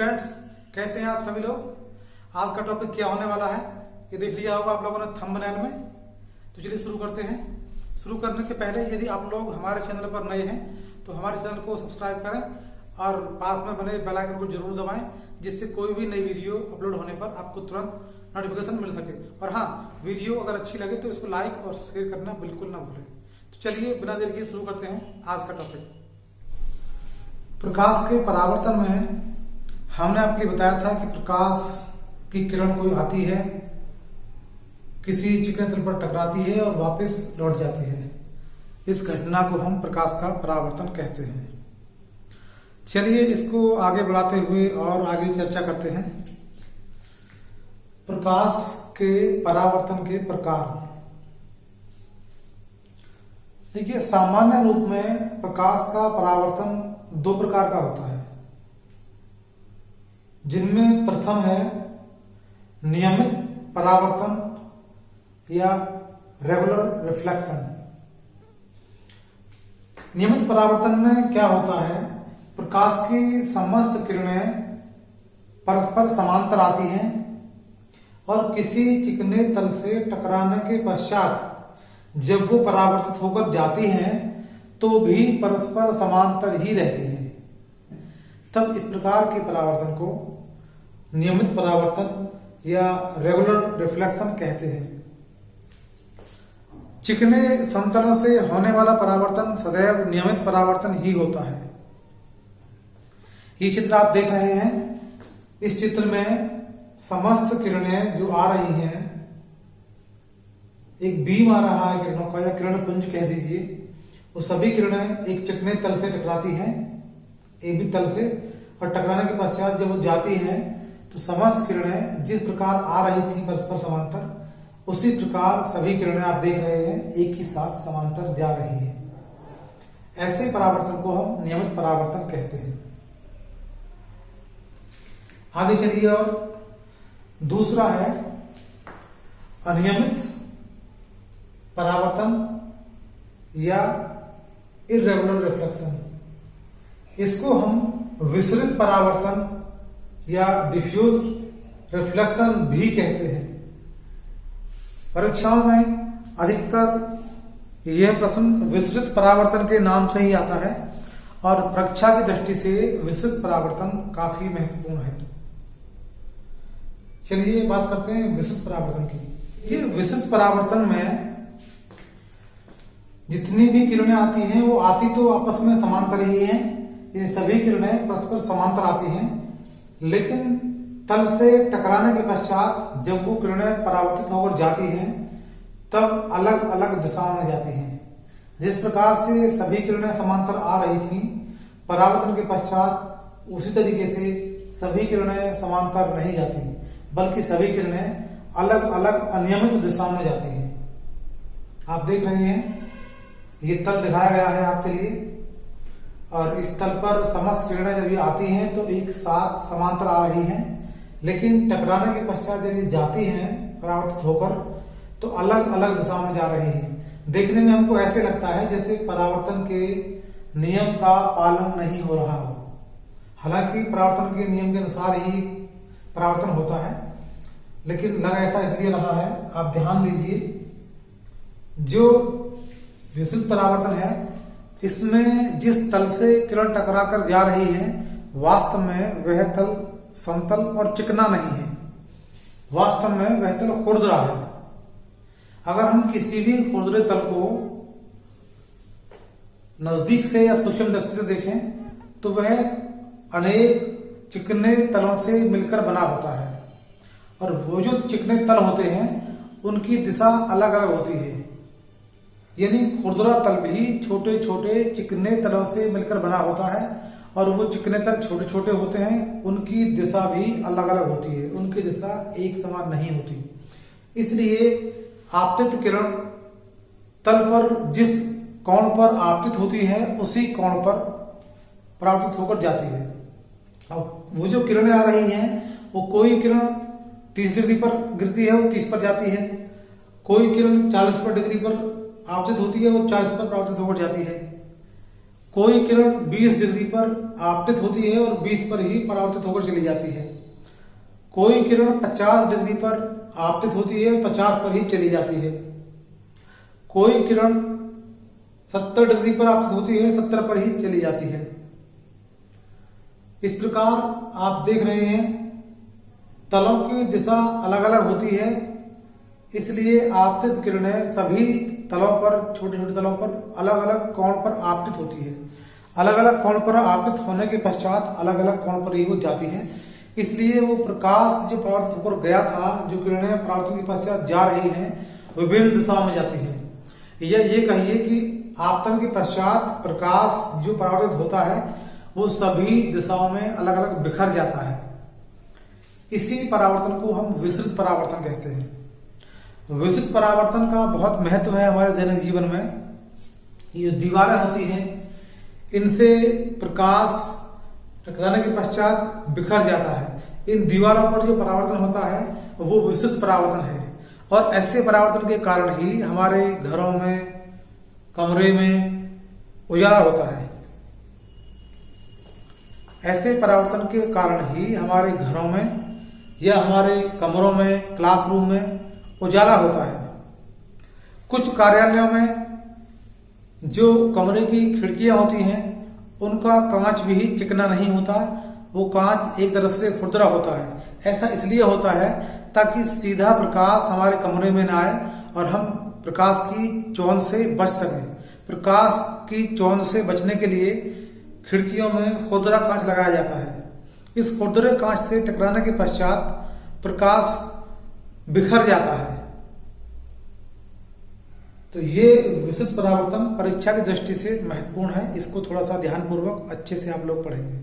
Students, कैसे हैं आप सभी लोग। आज का टॉपिक क्या होने वाला है ये देख लिया होगा आप लोगों ने थंबनेल में। तो चलिए शुरू करते हैं। शुरू करने से पहले यदि आप लोग हमारे चैनल पर नए हैं तो हमारे चैनल को सब्सक्राइब करें और पास में बने बेल आइकन को जरूर दबाएं, जिससे कोई भी नई वीडियो अपलोड होने पर आपको तुरंत नोटिफिकेशन मिल सके। और हाँ, वीडियो अगर अच्छी लगे तो इसको लाइक और शेयर करना बिल्कुल ना भूलें। तो चलिए बिना देर किए शुरू करते हैं आज का टॉपिक। प्रकाश के परावर्तन में हमने आपके लिए बताया था कि प्रकाश की किरण कोई आती है, किसी चिकने तल पर टकराती है और वापस लौट जाती है। इस घटना को हम प्रकाश का परावर्तन कहते हैं। चलिए इसको आगे बढ़ाते हुए और आगे चर्चा करते हैं। प्रकाश के परावर्तन के प्रकार। देखिए, सामान्य रूप में प्रकाश का परावर्तन दो प्रकार का होता है, जिनमें प्रथम है नियमित परावर्तन या रेगुलर रिफ्लेक्शन। नियमित परावर्तन में क्या होता है, प्रकाश की समस्त किरणें परस्पर समांतर आती हैं और किसी चिकने तल से टकराने के पश्चात जब वो परावर्तित होकर जाती हैं तो भी परस्पर समांतर ही रहती हैं। तब इस प्रकार के परावर्तन को नियमित परावर्तन या रेगुलर रिफ्लेक्शन कहते हैं। चिकने समतलों से होने वाला परावर्तन सदैव नियमित परावर्तन ही होता है। ये चित्र आप देख रहे हैं। इस चित्र में समस्त किरणें जो आ रही हैं, एक बीम आ रहा है किरणों का या किरण पुंज कह दीजिए, वो सभी किरणें एक चिकने तल से टकराती हैं, एक भी तल से, और टकराने के पश्चात जब वो जाती हैं तो समस्त किरणें जिस प्रकार आ रही थी परस्पर समांतर, उसी प्रकार सभी किरणें आप देख रहे हैं एक ही साथ समांतर जा रही है। ऐसे परावर्तन को हम नियमित परावर्तन कहते हैं। आगे चलिए, और दूसरा है अनियमित परावर्तन या इर्रेगुलर रिफ्लेक्शन। इसको हम विसरित परावर्तन या डिफ्यूज रिफ्लेक्शन भी कहते हैं। परीक्षाओं में अधिकतर यह प्रश्न विसरित परावर्तन के नाम से ही आता है और परीक्षा की दृष्टि से विसरित परावर्तन काफी महत्वपूर्ण है। चलिए बात करते हैं विसरित परावर्तन की। ये विसरित परावर्तन में जितनी भी किरणें आती हैं वो आती तो आपस में समांतर ही हैं। ये सभी किरणें परस्पर समांतर आती हैं, लेकिन तल से टकराने के पश्चात जब वो किरणें परावर्तित होकर जाती हैं तब अलग अलग दिशाओं में जाती हैं। जिस प्रकार से सभी किरणें समांतर आ रही थी, परावर्तन के पश्चात उसी तरीके से सभी किरणें समांतर नहीं जाती, बल्कि सभी किरणें अलग अलग अनियमित दिशाओं में जाती हैं। आप देख रहे हैं, ये तल दिखाया गया है आपके लिए, और इस तल पर समस्त किरणें जब ये आती हैं तो एक साथ समांतर आ रही हैं, लेकिन टकराने के पश्चात जब ये जाती हैं परावर्तित होकर तो अलग अलग दिशाओं में जा रही हैं। देखने में हमको ऐसे लगता है जैसे परावर्तन के नियम का पालन नहीं हो रहा हो। हालांकि परावर्तन के नियम के अनुसार ही परावर्तन होता है, लेकिन लग ऐसा इसलिए रहा है। आप ध्यान दीजिए, जो विसरित परावर्तन है इसमें जिस तल से किरण टकराकर जा रही है वास्तव में वह तल समतल और चिकना नहीं है, वास्तव में वह तल खुरदरा है। अगर हम किसी भी खुरदरे तल को नजदीक से या सूक्ष्म दृष्टि से देखें तो वह अनेक चिकने तलों से मिलकर बना होता है, और वो जो चिकने तल होते हैं उनकी दिशा अलग अलग होती है। यानी खुरदरा तल भी छोटे छोटे चिकने तलों से मिलकर बना होता है, और वो चिकने तल छोटे छोटे होते हैं, उनकी दिशा भी अलग अलग होती है, उनकी दिशा एक समान नहीं होती। इसलिए आपतित किरण तल पर जिस कोण पर आपतित होती है उसी कोण पर परावर्तित होकर जाती है। अब वो जो किरणें आ रही हैं, वो कोई किरण 30 डिग्री पर गिरती है, वो 30 पर जाती है, कोई किरण 40 डिग्री पर आपतित होती है, वो 40 पर परावर्तित होकर जाती है, कोई किरण 20 डिग्री पर आपतित होती है और 20 पर ही परावर्तित होकर चली जाती है। कोई किरण 50 डिग्री पर आपतित होती है, 50 पर ही चली जाती है। कोई किरण 70 डिग्री पर आपतित होती है, 70 पर ही चली जाती है। इस प्रकार आप देख रहे हैं तलों की दिशा अलग अलग होती है, इसलिए आपतित किरणें सभी तलों पर, छोटे छोटे तलों पर अलग अलग कोण पर आपतित होती है। अलग अलग कोण पर आपतित होने के पश्चात अलग अलग कोण पर ही वो जाती है। इसलिए वो प्रकाश जो परावर्तित होकर गया था, जो किरणें परावर्तन के पश्चात जा रही हैं, विभिन्न दिशाओं में जाती है। ये कहिए कि आपतन के पश्चात प्रकाश जो परावर्तित होता है वो सभी दिशाओं में अलग अलग बिखर जाता है। इसी परावर्तन को हम विसरित परावर्तन कहते हैं। विसरित परावर्तन का बहुत महत्व है हमारे दैनिक जीवन में। ये जो दीवारें होती हैं, इनसे प्रकाश टकराने के पश्चात बिखर जाता है। इन दीवारों पर जो परावर्तन होता है वो विसरित परावर्तन है, और ऐसे परावर्तन के कारण ही हमारे घरों में, कमरे में उजाला होता है। ऐसे परावर्तन के कारण ही हमारे घरों में या हमारे कमरों में, क्लासरूम में उजाला होता है। कुछ कार्यालयों में जो कमरे की खिड़कियां होती हैं, उनका कांच भी चिकना नहीं होता, वो कांच एक तरफ से खुरदरा होता है। ऐसा इसलिए होता है ताकि सीधा प्रकाश हमारे कमरे में ना आए और हम प्रकाश की चोंध से बच सकें। प्रकाश की चोंध से बचने के लिए खिड़कियों में खुरदरा कांच लगाया जाता है। इस खुरदरे कांच से टकराने के पश्चात प्रकाश बिखर जाता है। तो ये विसरित परावर्तन परीक्षा की दृष्टि से महत्वपूर्ण है। इसको थोड़ा सा ध्यानपूर्वक अच्छे से आप लोग पढ़ेंगे।